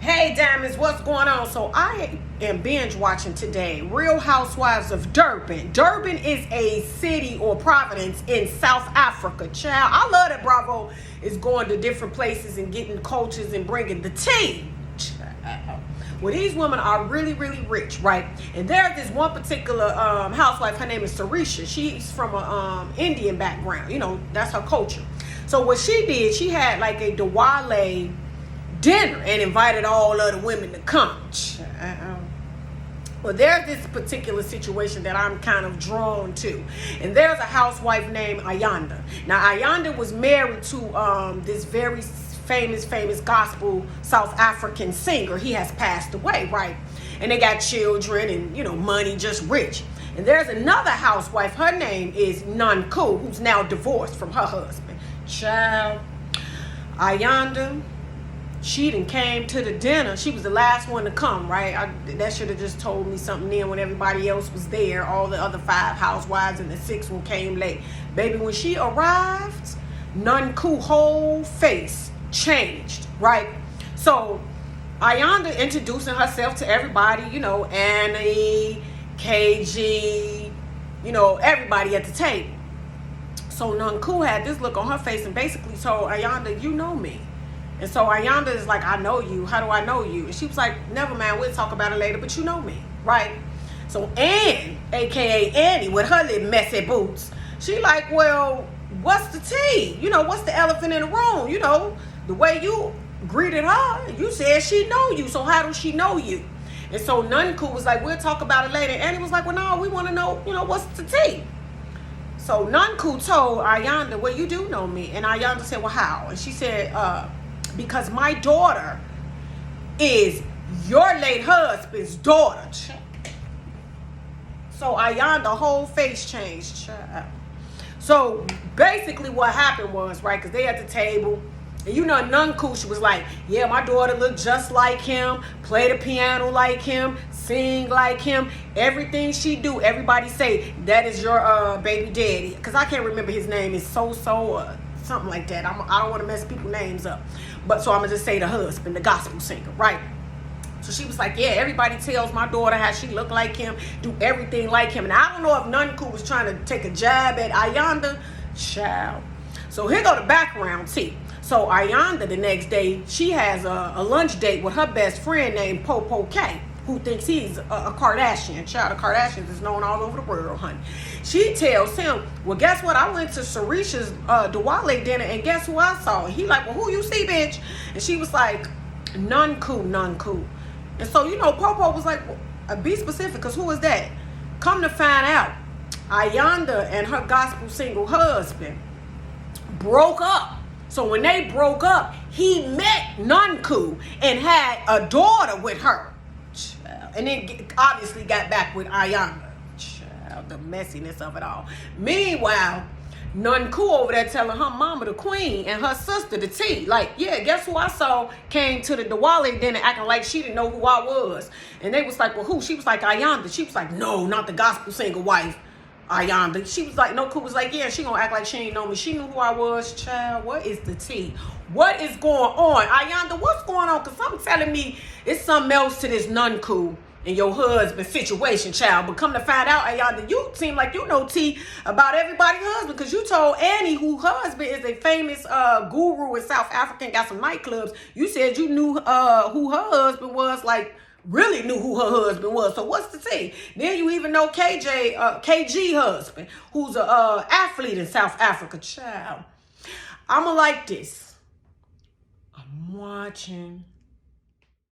Hey Diamonds, what's going on? So I am binge watching today Real Housewives of Durban. Durban is a city or province in South Africa. Child, I love that Bravo is going to different places and getting cultures and bringing the tea. Child. Well, these women are really, really rich, right? And there's this one particular housewife. Her name is Sarisha. She's from a Indian background. You know, that's her culture. So what she did, she had like a Diwali dinner and invited all of the women to come. Well, there's this particular situation that I'm kind of drawn to, and there's a housewife named Ayanda. Now Ayanda was married to this very famous gospel South African singer. He has passed away, right? And they got children and, you know, money, just rich. And there's another housewife, her name is Nanku, who's now divorced from her husband. Child, Ayanda, she done came to the dinner. She was the last one to come, right? That should have just told me something then when everybody else was there. All the other 5 housewives and the 6th one came late. Baby, when she arrived, Nanku's whole face changed, right? So Ayanda introducing herself to everybody, you know, Annie, KG, you know, everybody at the table. So Nanku had this look on her face and basically told Ayanda, you know me. And so Ayanda is like, I know you. How do I know you? And she was like, never mind, we'll talk about it later, but you know me, right? So Ann, a.k.a. Annie, with her little messy boots, she like, well, what's the tea? You know, what's the elephant in the room? You know, the way you greeted her, you said she know you, so how does she know you? And so Nanku was like, we'll talk about it later. Annie was like, well, no, we want to know, you know, what's the tea? So Nanku told Ayanda, well, you do know me. And Ayanda said, well, how? And she said, because my daughter is your late husband's daughter. So Ayanda whole face changed. So basically what happened was, right, because they at the table, and you know Nanku, she was like, yeah, my daughter looked just like him, play the piano like him, sing like him, everything she do, everybody say, that is your baby daddy. Because I can't remember his name. It's something like that. I don't want to mess people's names up. But so I'm going to just say the husband, the gospel singer, right? So she was like, yeah, everybody tells my daughter how she look like him, do everything like him. And I don't know if Nanku was trying to take a jab at Ayanda. Child. So here go the background tea. So Ayanda the next day, she has a lunch date with her best friend named Popo K, who thinks he's a Kardashian. Child, the Kardashians is known all over the world, honey. She tells him, well, guess what? I went to Sarisha's Diwali dinner, and guess who I saw? And he like, well, who you see, bitch? And she was like, Nanku. And so, you know, Popo was like, well, be specific, because who is that? Come to find out, Ayanda and her gospel single husband broke up. So when they broke up, he met Nanku and had a daughter with her. And then obviously got back with Ayanda. Child, the messiness of it all. Meanwhile, Nanku over there telling her mama the queen and her sister the tea. Like, yeah, guess who I saw came to the Diwali dinner acting like she didn't know who I was. And they was like, well, who? She was like, Ayanda. She was like, no, not the gospel singer wife, Ayanda. She was like, Nanku was like, yeah, she gonna act like she ain't know me. She knew who I was. Child, what is the tea? What is going on? Ayanda, what's going on? Because something telling me it's something else to this Nanku and your husband situation, child. But come to find out, Ayanda, you seem like you know tea about everybody's husband, because you told Annie, who husband is a famous guru in South Africa and got some nightclubs. You said you knew who her husband was, like really knew who her husband was. So what's the tea? Then you even know KG husband, who's a athlete in South Africa, child. I'ma like this. I'm watching